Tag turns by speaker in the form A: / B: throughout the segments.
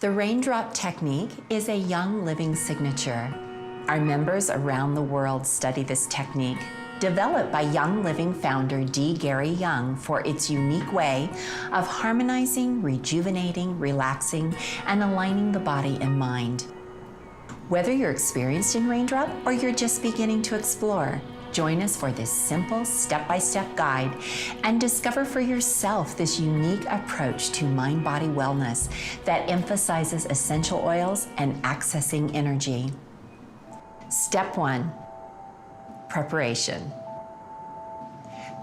A: The Raindrop Technique is a young living signature. Our members around the world study this technique, developed by Young Living founder D. Gary Young for its unique way of harmonizing, rejuvenating, relaxing, and aligning the body and mind. Whether you're experienced in Raindrop or you're just beginning to explore, join us for this simple step-by-step guide and discover for yourself this unique approach to mind-body wellness that emphasizes essential oils and accessing energy. Step 1, preparation.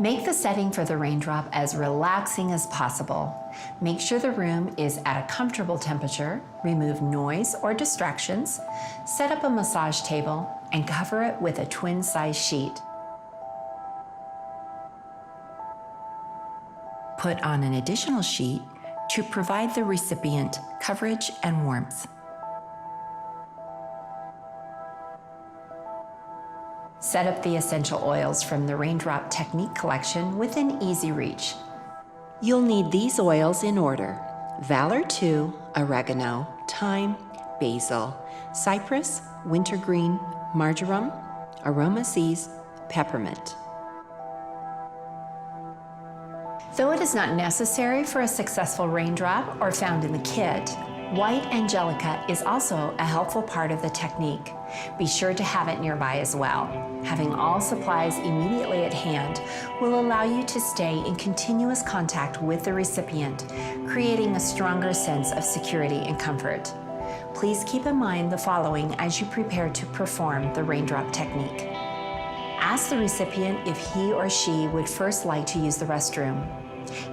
A: Make the setting for the Raindrop as relaxing as possible. Make sure the room is at a comfortable temperature, remove noise or distractions, set up a massage table, and cover it with a twin-size sheet. Put on an additional sheet to provide the recipient coverage and warmth. Set up the essential oils from the Raindrop Technique collection within easy reach. You'll need these oils in order: Valor 2, oregano, thyme, basil, cypress, wintergreen, marjoram, aroma seeds, peppermint. Though it is not necessary for a successful Raindrop or found in the kit, white angelica is also a helpful part of the technique. Be sure to have it nearby as well. Having all supplies immediately at hand will allow you to stay in continuous contact with the recipient, creating a stronger sense of security and comfort. Please keep in mind the following as you prepare to perform the Raindrop Technique. Ask the recipient if he or she would first like to use the restroom.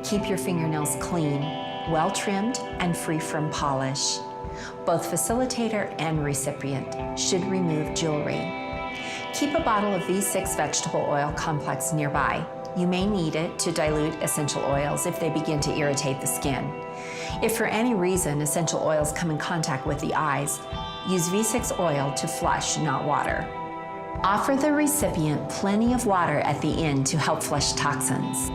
A: Keep your fingernails clean, well trimmed, and free from polish. Both facilitator and recipient should remove jewelry. Keep a bottle of V6 vegetable oil complex nearby. You may need it to dilute essential oils if they begin to irritate the skin. If for any reason essential oils come in contact with the eyes, use V6 oil to flush, not water. Offer the recipient plenty of water at the end to help flush toxins.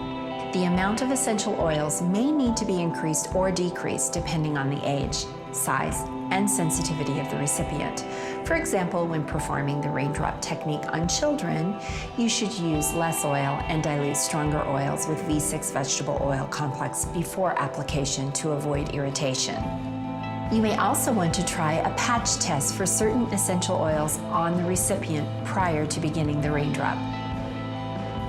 A: The amount of essential oils may need to be increased or decreased depending on the age, size, and sensitivity of the recipient. For example, when performing the Raindrop Technique on children, you should use less oil and dilute stronger oils with V6 vegetable oil complex before application to avoid irritation. You may also want to try a patch test for certain essential oils on the recipient prior to beginning the Raindrop.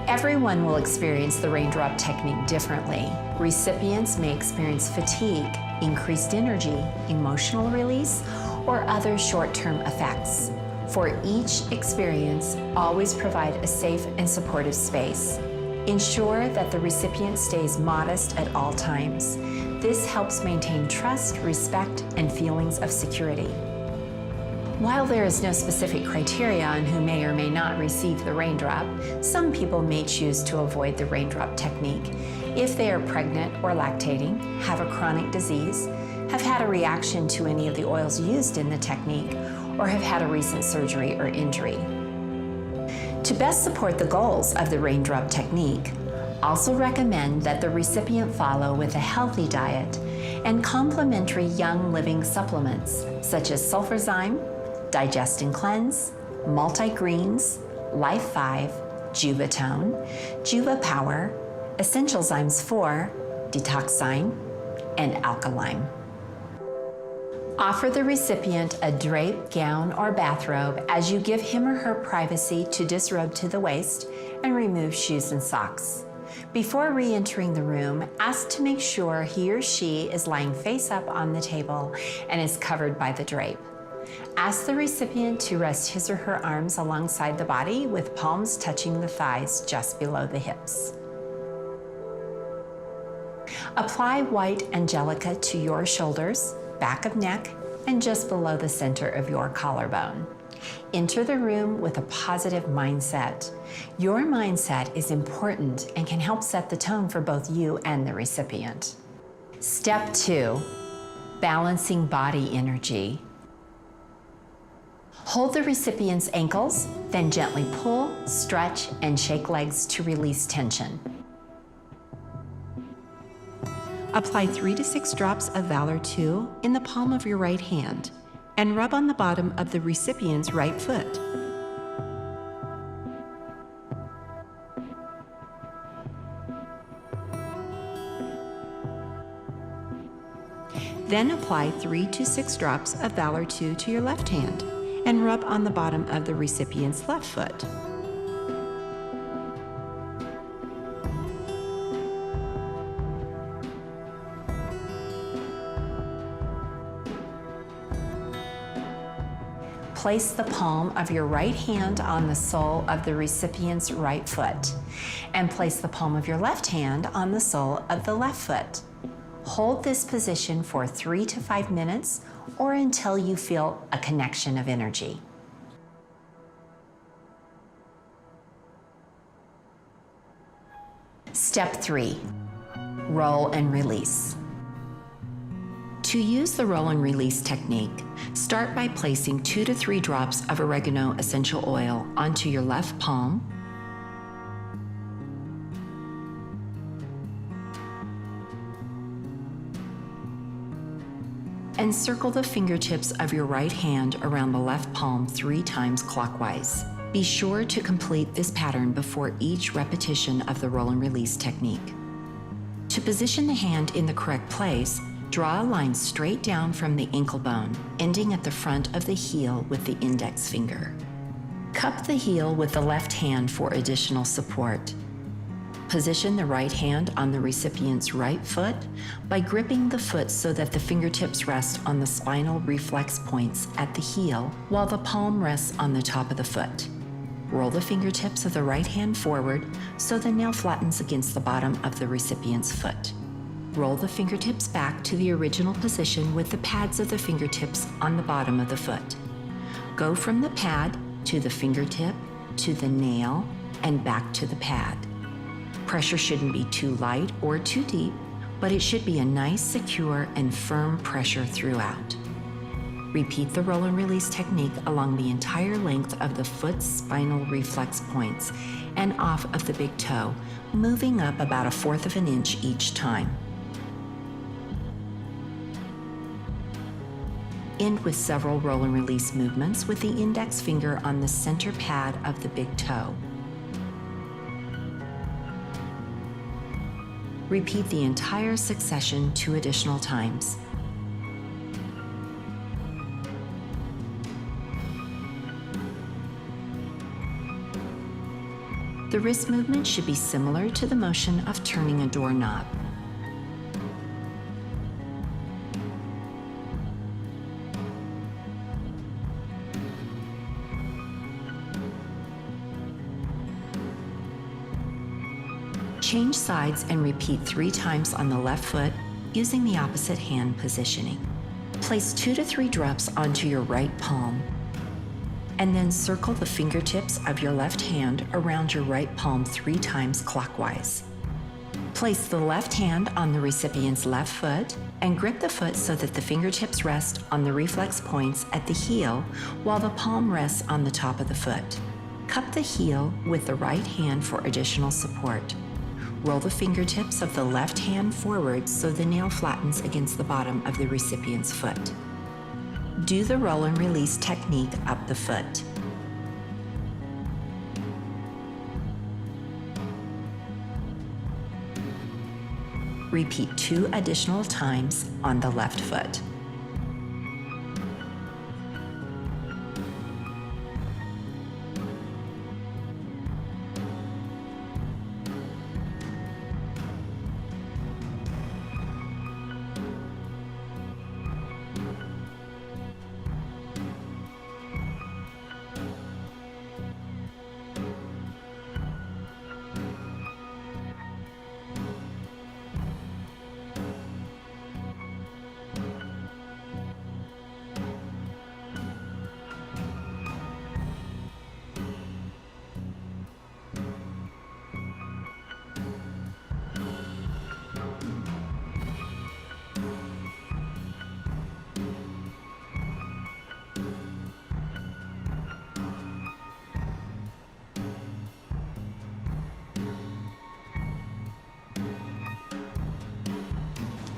A: Everyone will experience the Raindrop Technique differently. Recipients may experience fatigue, increased energy, emotional release, or other short-term effects. For each experience, always provide a safe and supportive space. Ensure that the recipient stays modest at all times. This helps maintain trust, respect, and feelings of security. While there is no specific criteria on who may or may not receive the Raindrop, some people may choose to avoid the Raindrop Technique if they are pregnant or lactating, have a chronic disease, have had a reaction to any of the oils used in the technique, or have had a recent surgery or injury. To best support the goals of the Raindrop Technique, also recommend that the recipient follow with a healthy diet and complementary Young Living supplements such as sulfurzyme, Digest and Cleanse, Multi-Greens, Life 5, Juvatone, Juva Power, Essential Zymes 4, Detoxzyme, and Alkaline. Offer the recipient a drape, gown, or bathrobe as you give him or her privacy to disrobe to the waist and remove shoes and socks. Before re-entering the room, ask to make sure he or she is lying face up on the table and is covered by the drape. Ask the recipient to rest his or her arms alongside the body with palms touching the thighs just below the hips. Apply white angelica to your shoulders, back of neck, and just below the center of your collarbone. Enter the room with a positive mindset. Your mindset is important and can help set the tone for both you and the recipient. Step 2, balancing body energy. Hold the recipient's ankles, then gently pull, stretch, and shake legs to release tension. Apply 3 to 6 drops of Valor 2 in the palm of your right hand and rub on the bottom of the recipient's right foot. Then apply 3 to 6 drops of Valor 2 to your left hand and rub on the bottom of the recipient's left foot. Place the palm of your right hand on the sole of the recipient's right foot and place the palm of your left hand on the sole of the left foot. Hold this position for 3 to 5 minutes or until you feel a connection of energy. Step 3, roll and release. To use the roll and release technique, start by placing 2 to 3 drops of oregano essential oil onto your left palm, and circle the fingertips of your right hand around the left palm 3 times clockwise. Be sure to complete this pattern before each repetition of the roll and release technique. To position the hand in the correct place, draw a line straight down from the ankle bone, ending at the front of the heel with the index finger. Cup the heel with the left hand for additional support. Position the right hand on the recipient's right foot by gripping the foot so that the fingertips rest on the spinal reflex points at the heel while the palm rests on the top of the foot. Roll the fingertips of the right hand forward so the nail flattens against the bottom of the recipient's foot. Roll the fingertips back to the original position with the pads of the fingertips on the bottom of the foot. Go from the pad to the fingertip, to the nail, and back to the pad. Pressure shouldn't be too light or too deep, but it should be a nice, secure, and firm pressure throughout. Repeat the roll and release technique along the entire length of the foot's spinal reflex points and off of the big toe, moving up about 1/4 of an inch each time. End with several roll and release movements with the index finger on the center pad of the big toe. Repeat the entire succession 2 additional times. The wrist movement should be similar to the motion of turning a doorknob. Change sides and repeat 3 times on the left foot using the opposite hand positioning. Place 2 to 3 drops onto your right palm, and then circle the fingertips of your left hand around your right palm 3 times clockwise. Place the left hand on the recipient's left foot and grip the foot so that the fingertips rest on the reflex points at the heel while the palm rests on the top of the foot. Cup the heel with the right hand for additional support. Roll the fingertips of the left hand forward so the nail flattens against the bottom of the recipient's foot. Do the roll and release technique up the foot. Repeat 2 additional times on the left foot.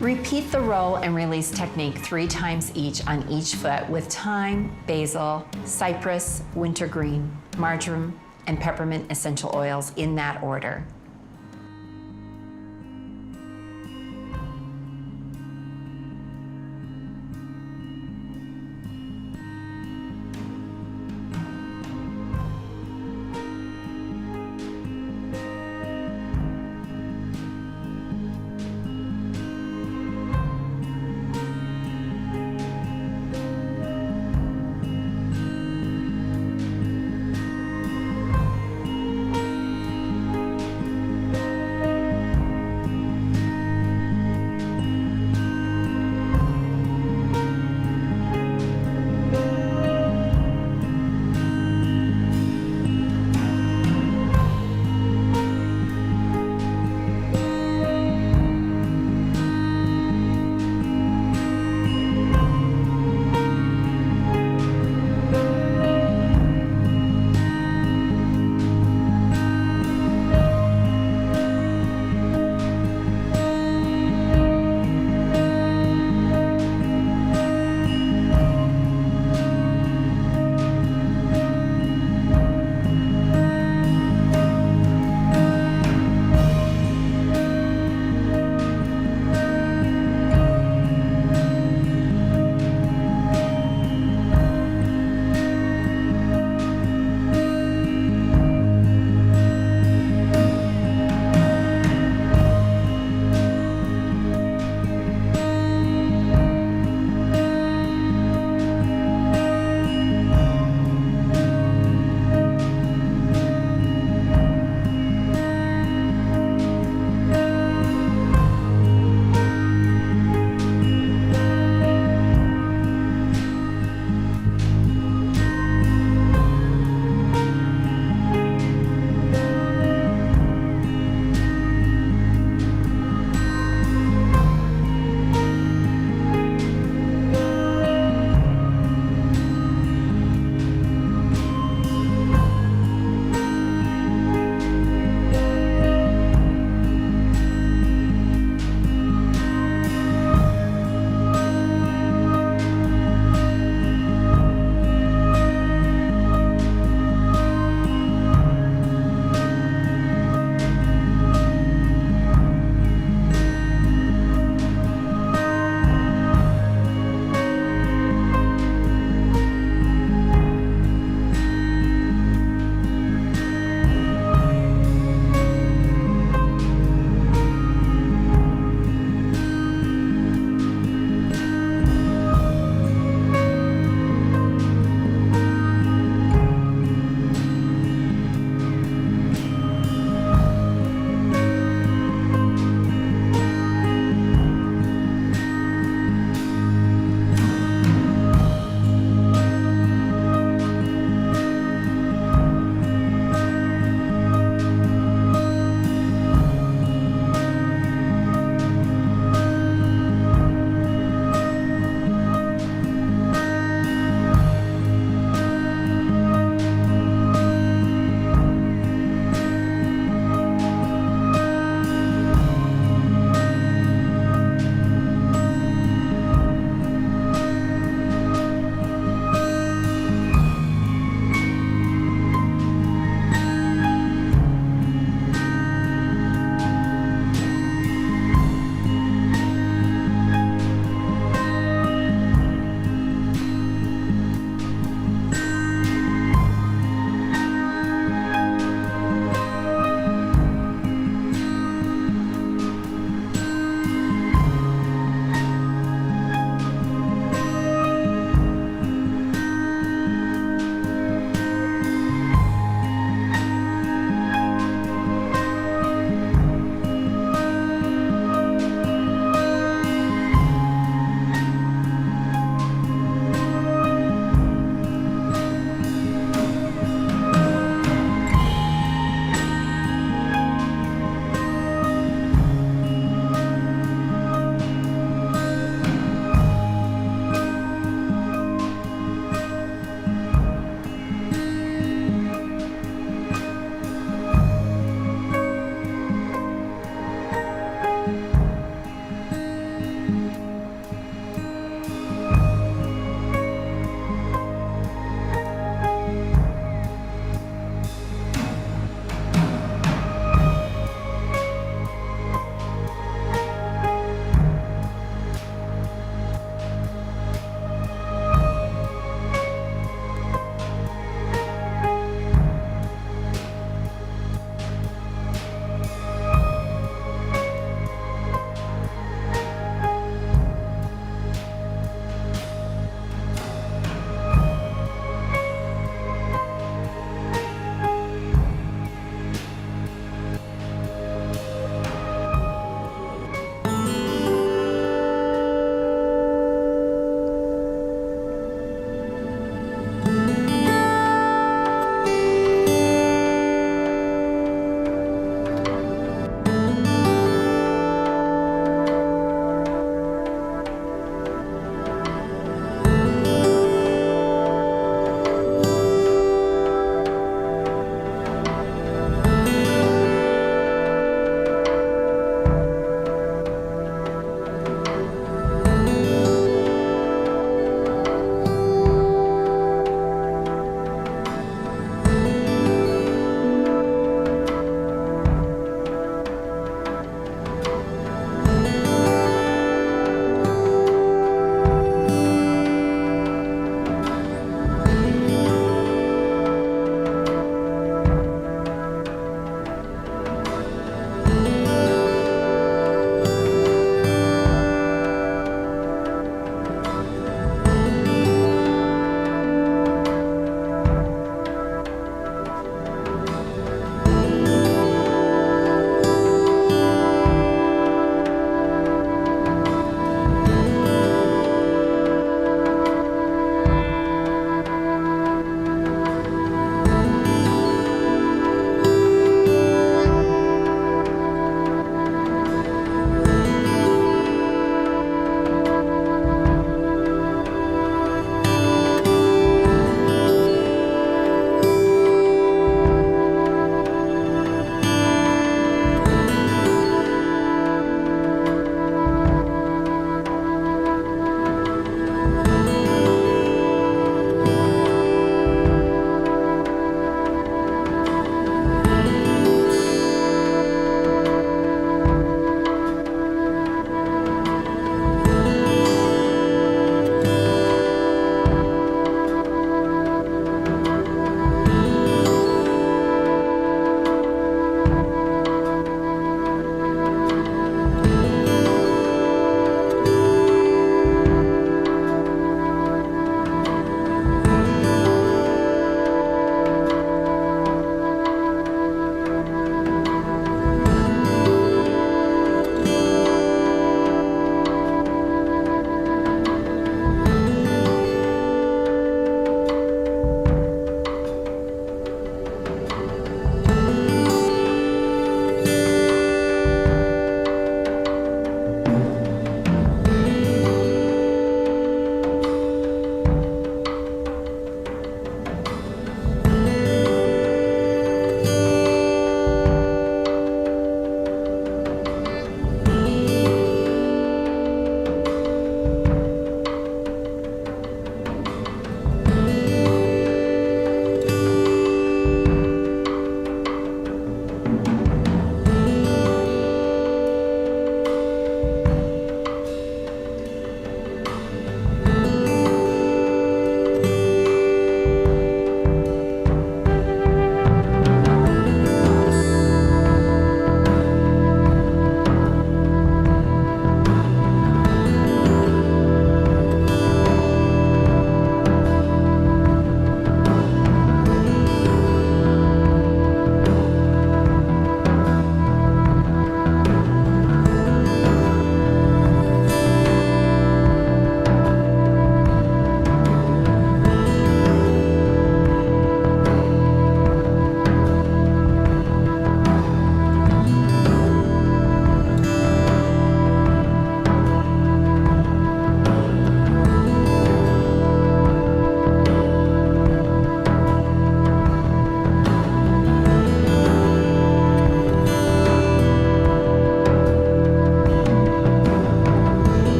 A: Repeat the roll and release technique 3 times each on each foot with thyme, basil, cypress, wintergreen, marjoram, and peppermint essential oils in that order.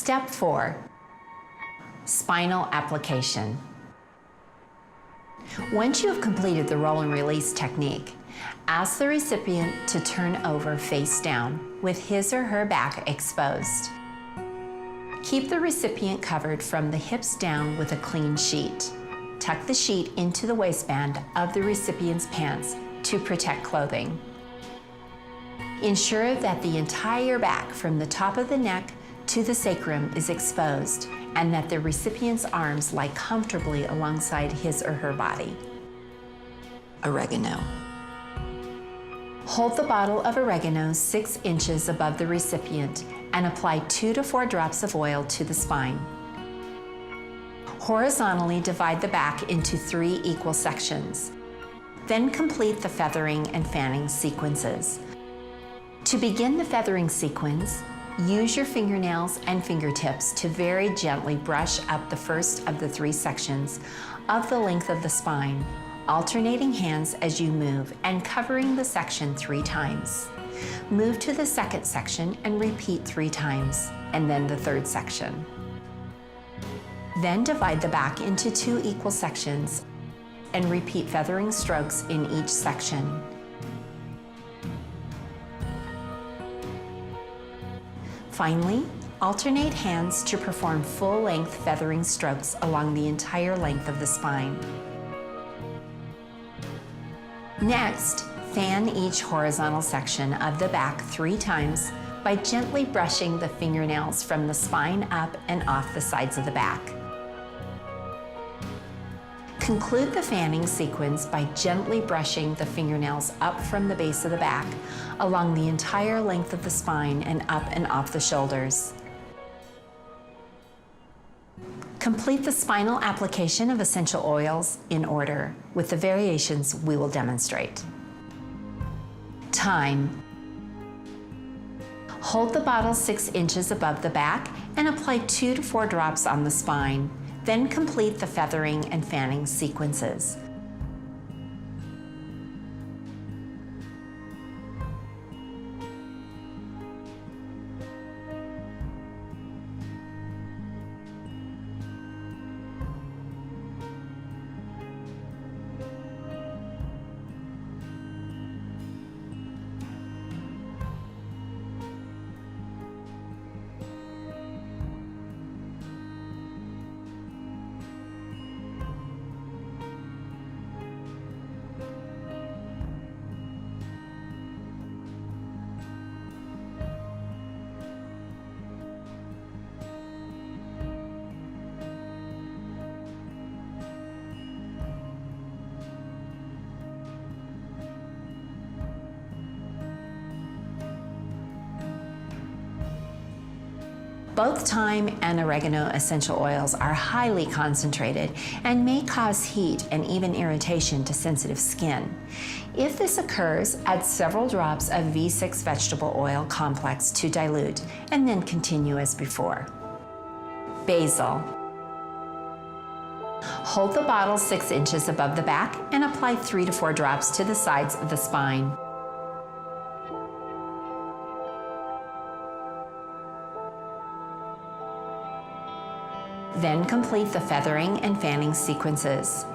A: Step 4. Spinal application. Once you have completed the roll and release technique, ask the recipient to turn over face down with his or her back exposed. Keep the recipient covered from the hips down with a clean sheet. Tuck the sheet into the waistband of the recipient's pants to protect clothing. Ensure that the entire back from the top of the neck to the sacrum is exposed and that the recipient's arms lie comfortably alongside his or her body. Oregano. Hold the bottle of oregano 6 inches above the recipient and apply 2 to 4 drops of oil to the spine. Horizontally divide the back into 3 equal sections. Then complete the feathering and fanning sequences. To begin the feathering sequence, use your fingernails and fingertips to very gently brush up the first of the 3 sections of the length of the spine, alternating hands as you move and covering the section 3 times. Move to the second section and repeat 3 times, and then the third section. Then divide the back into 2 equal sections and repeat feathering strokes in each section. Finally, alternate hands to perform full-length feathering strokes along the entire length of the spine. Next, fan each horizontal section of the back 3 times by gently brushing the fingernails from the spine up and off the sides of the back. Conclude the fanning sequence by gently brushing the fingernails up from the base of the back along the entire length of the spine and up and off the shoulders. Complete the spinal application of essential oils in order, with the variations we will demonstrate. Time. Hold the bottle 6 inches above the back and apply 2 to 4 drops on the spine. Then complete the feathering and fanning sequences. Both thyme and oregano essential oils are highly concentrated and may cause heat and even irritation to sensitive skin. If this occurs, add several drops of V6 vegetable oil complex to dilute and then continue as before. Basil. Hold the bottle 6 inches above the back and apply 3 to 4 drops to the sides of the spine. Then complete the feathering and fanning sequences.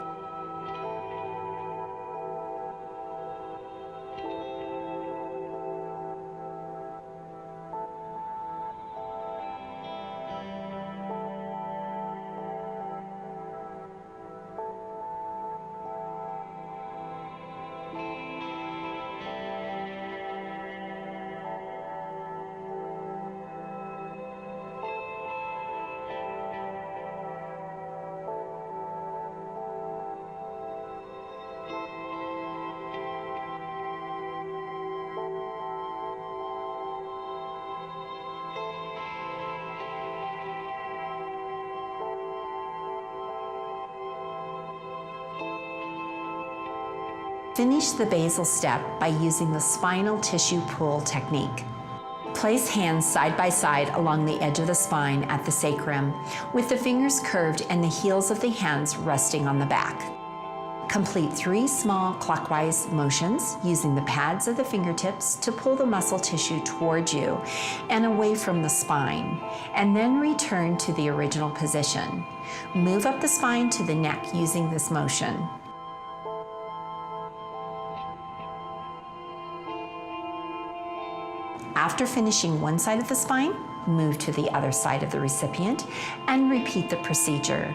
A: Finish the basil step by using the spinal tissue pull technique. Place hands side by side along the edge of the spine at the sacrum, with the fingers curved and the heels of the hands resting on the back. Complete 3 small clockwise motions using the pads of the fingertips to pull the muscle tissue towards you and away from the spine, and then return to the original position. Move up the spine to the neck using this motion. After finishing one side of the spine, move to the other side of the recipient and repeat the procedure.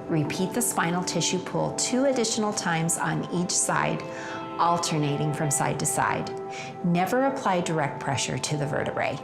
A: Repeat the spinal tissue pull 2 additional times on each side, alternating from side to side. Never apply direct pressure to the vertebrae.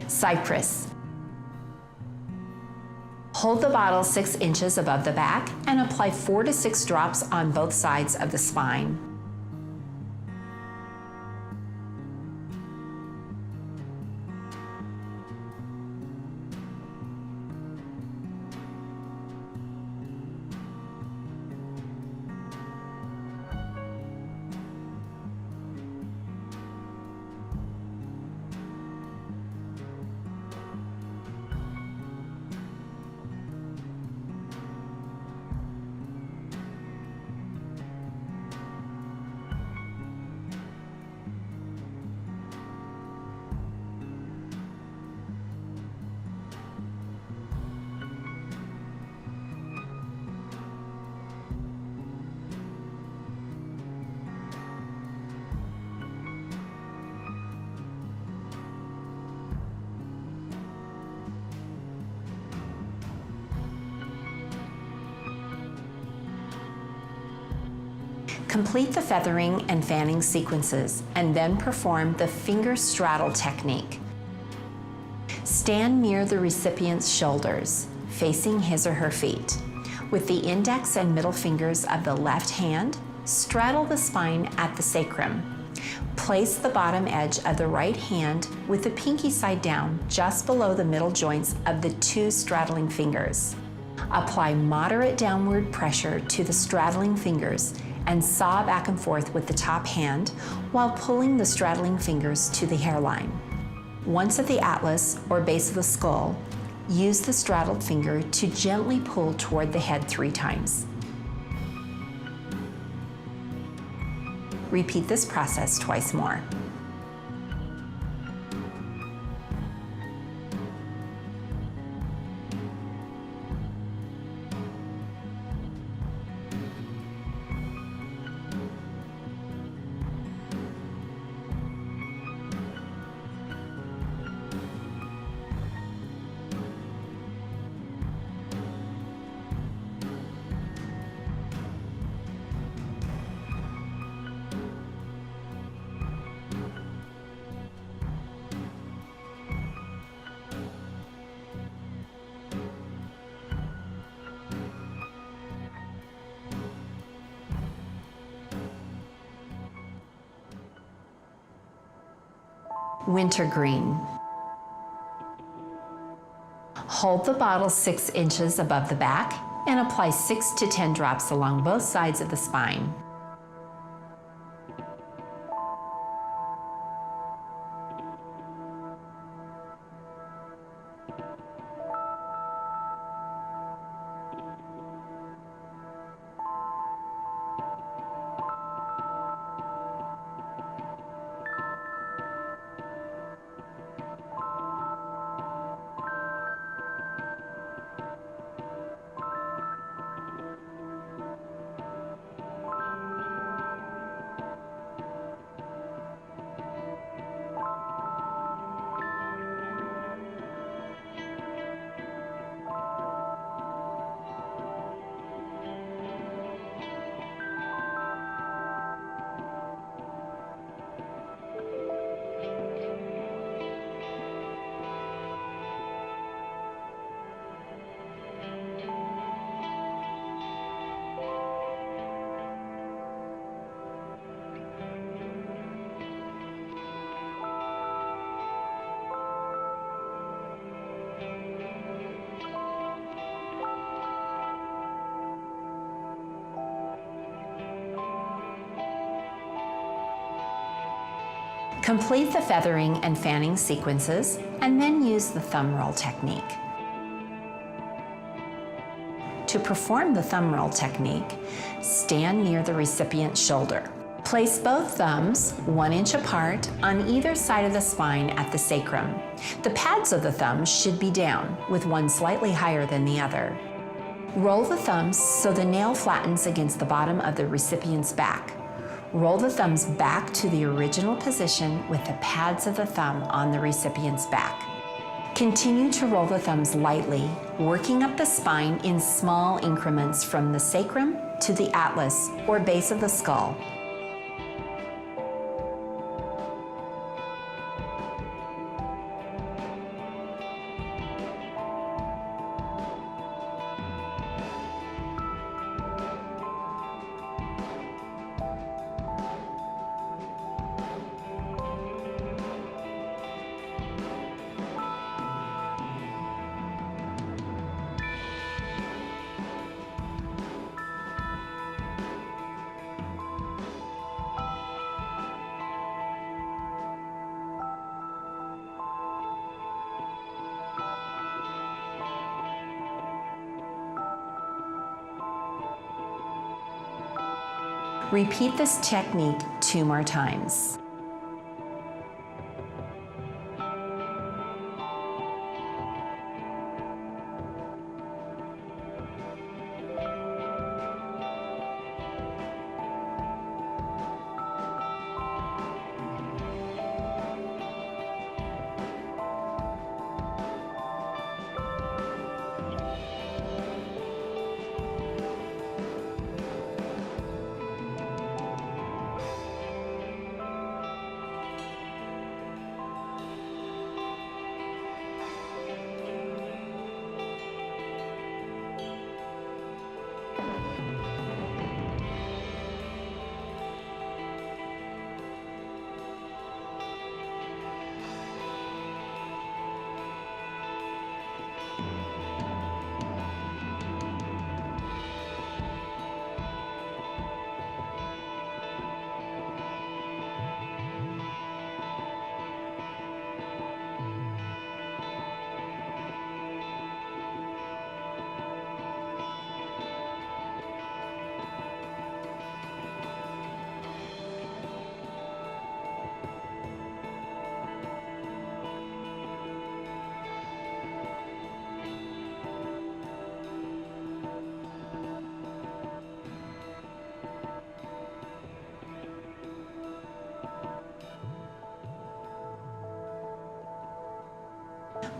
A: Cypress. Hold the bottle 6 inches above the back and apply 4 to 6 drops on both sides of the spine. Complete the feathering and fanning sequences and then perform the finger straddle technique. Stand near the recipient's shoulders, facing his or her feet. With the index and middle fingers of the left hand, straddle the spine at the sacrum. Place the bottom edge of the right hand with the pinky side down just below the middle joints of the 2 straddling fingers. Apply moderate downward pressure to the straddling fingers and saw back and forth with the top hand while pulling the straddling fingers to the hairline. Once at the atlas or base of the skull, use the straddled finger to gently pull toward the head 3 times. Repeat this process twice more. Wintergreen. Hold the bottle 6 inches above the back and apply 6 to 10 drops along both sides of the spine. Complete the feathering and fanning sequences, and then use the thumb roll technique. To perform the thumb roll technique, stand near the recipient's shoulder. Place both thumbs 1 inch apart on either side of the spine at the sacrum. The pads of the thumbs should be down, with one slightly higher than the other. Roll the thumbs so the nail flattens against the bottom of the recipient's back. Roll the thumbs back to the original position with the pads of the thumb on the recipient's back. Continue to roll the thumbs lightly, working up the spine in small increments from the sacrum to the atlas or base of the skull. Repeat this technique 2 more times.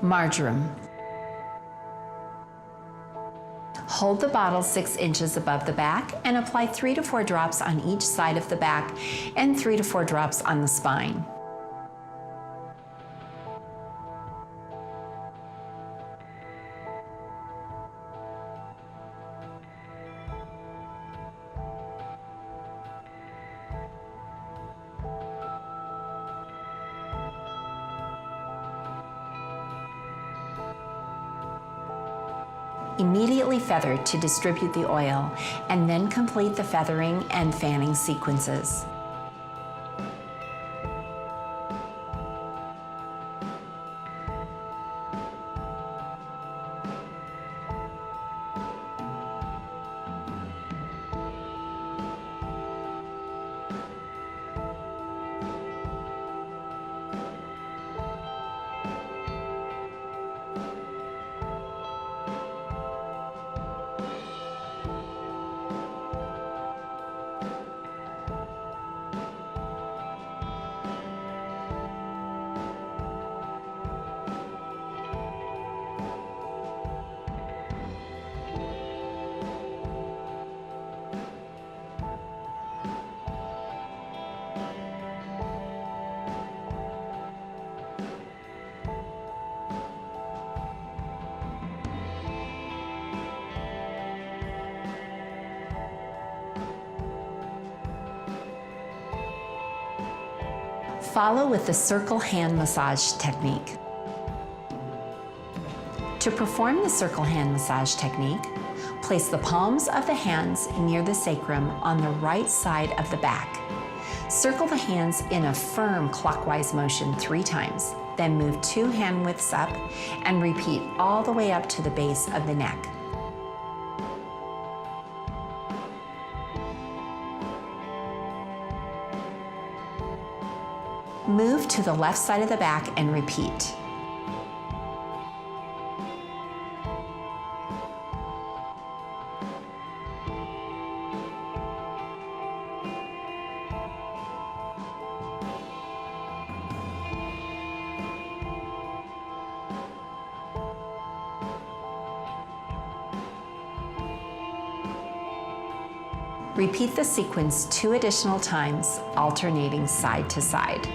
A: Marjoram. Hold the bottle 6 inches above the back and apply 3 to 4 drops on each side of the back and 3 to 4 drops on the spine. Immediately feather to distribute the oil, and then complete the feathering and fanning sequences. Follow with the circle hand massage technique. To perform the circle hand massage technique, place the palms of the hands near the sacrum on the right side of the back. Circle the hands in a firm clockwise motion 3 times, then move 2 hand widths up and repeat all the way up to the base of the neck. Move to the left side of the back and repeat. Repeat the sequence 2 additional times, alternating side to side.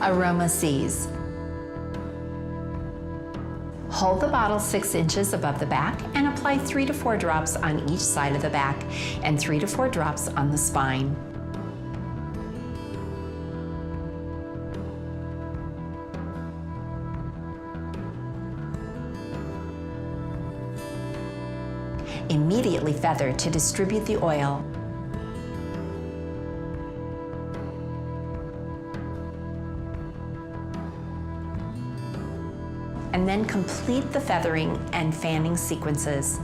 A: Aroma Seize. Hold the bottle 6 inches above the back and apply 3 to 4 drops on each side of the back and 3 to 4 drops on the spine. Immediately feather to distribute the oil. And then complete the feathering and fanning sequences.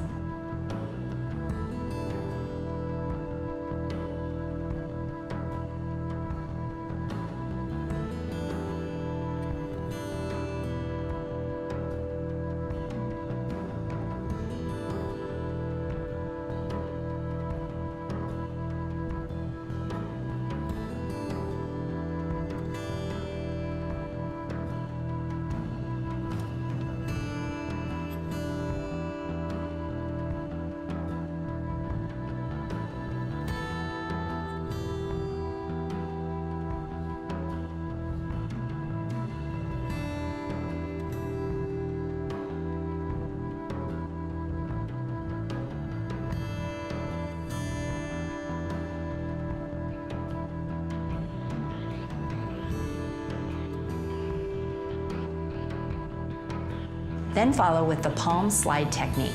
A: Then follow with the palm slide technique.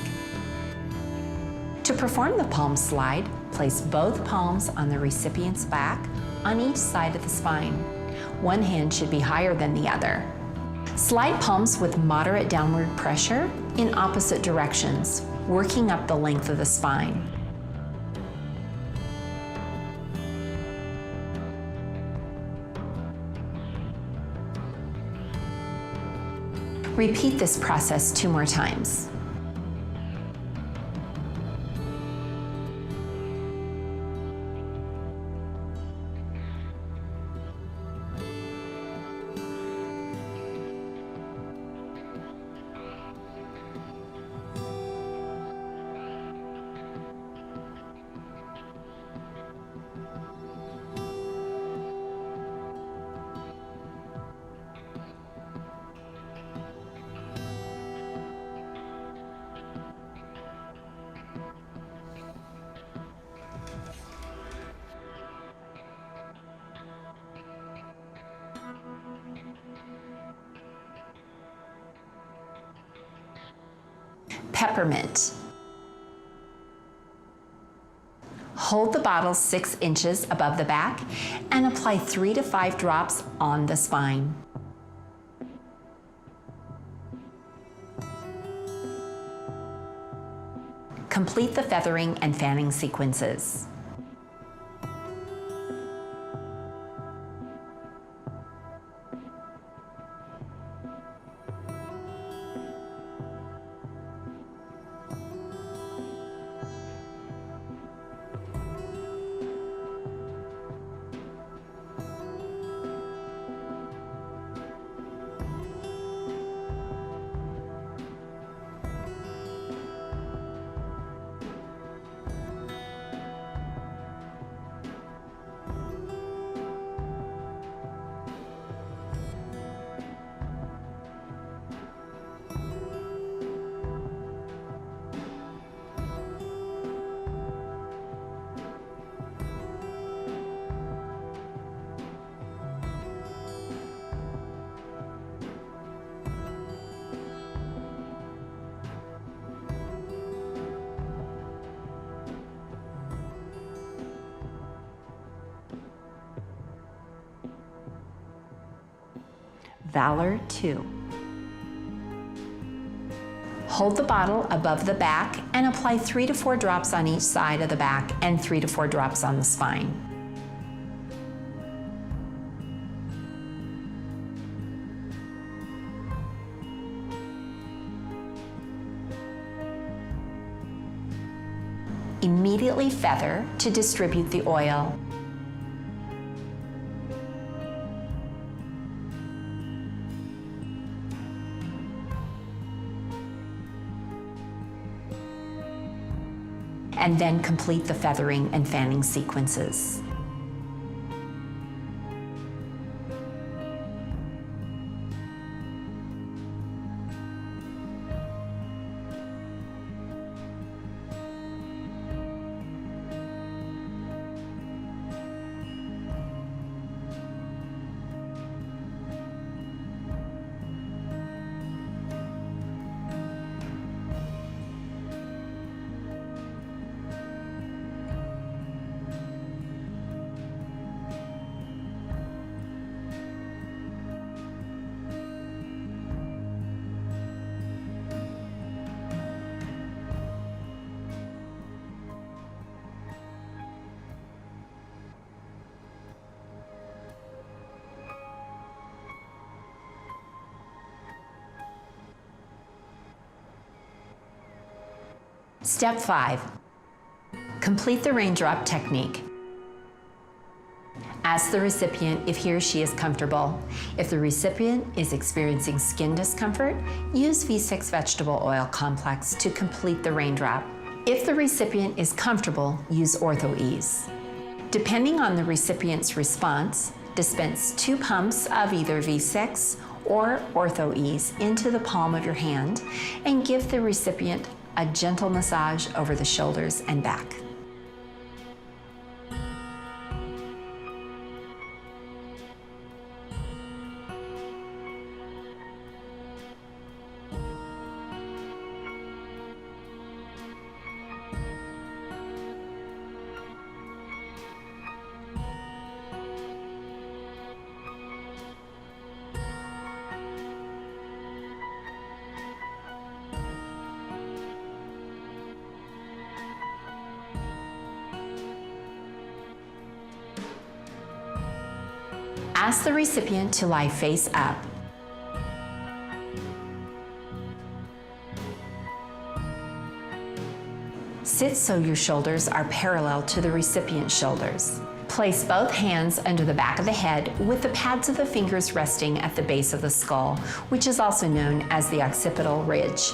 A: To perform the palm slide, place both palms on the recipient's back on each side of the spine. One hand should be higher than the other. Slide palms with moderate downward pressure in opposite directions, working up the length of the spine. Repeat this process 2 more times. Peppermint. Hold the bottle 6 inches above the back and apply 3 to 5 drops on the spine. Complete the feathering and fanning sequences. Valor 2. Hold the bottle above the back and apply 3 to 4 drops on each side of the back and 3 to 4 drops on the spine. Immediately feather to distribute the oil. And then complete the feathering and fanning sequences. Step 5. Complete the raindrop technique. Ask the recipient if he or she is comfortable. If the recipient is experiencing skin discomfort, use V6 vegetable oil complex to complete the raindrop. If the recipient is comfortable, use Ortho Ease. Depending on the recipient's response, dispense 2 pumps of either V6 or Ortho Ease into the palm of your hand and give the recipient a gentle massage over the shoulders and back. Ask the recipient to lie face up. Sit so your shoulders are parallel to the recipient's shoulders. Place both hands under the back of the head with the pads of the fingers resting at the base of the skull, which is also known as the occipital ridge.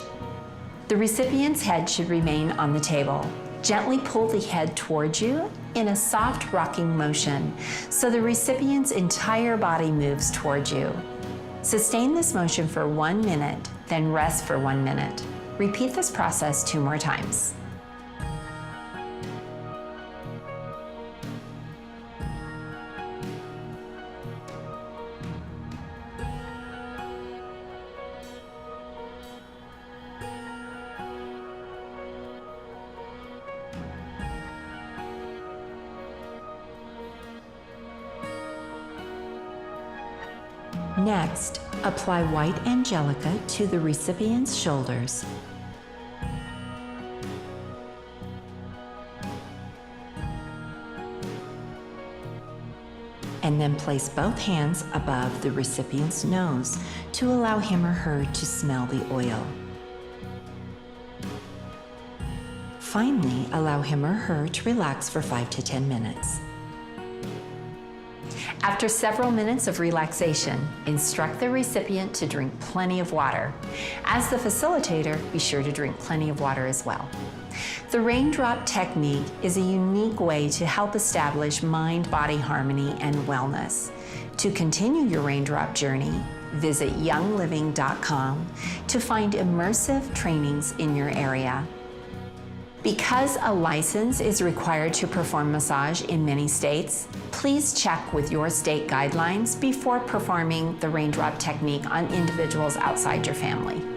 A: The recipient's head should remain on the table. Gently pull the head towards you in a soft rocking motion so the recipient's entire body moves towards you. Sustain this motion for 1 minute, then rest for 1 minute. Repeat this process 2 more times. Next, apply white angelica to the recipient's shoulders. And then place both hands above the recipient's nose to allow him or her to smell the oil. Finally, allow him or her to relax for 5 to 10 minutes. After several minutes of relaxation, instruct the recipient to drink plenty of water. As the facilitator, be sure to drink plenty of water as well. The raindrop technique is a unique way to help establish mind-body harmony and wellness. To continue your raindrop journey, visit youngliving.com to find immersive trainings in your area. Because a license is required to perform massage in many states, please check with your state guidelines before performing the raindrop technique on individuals outside your family.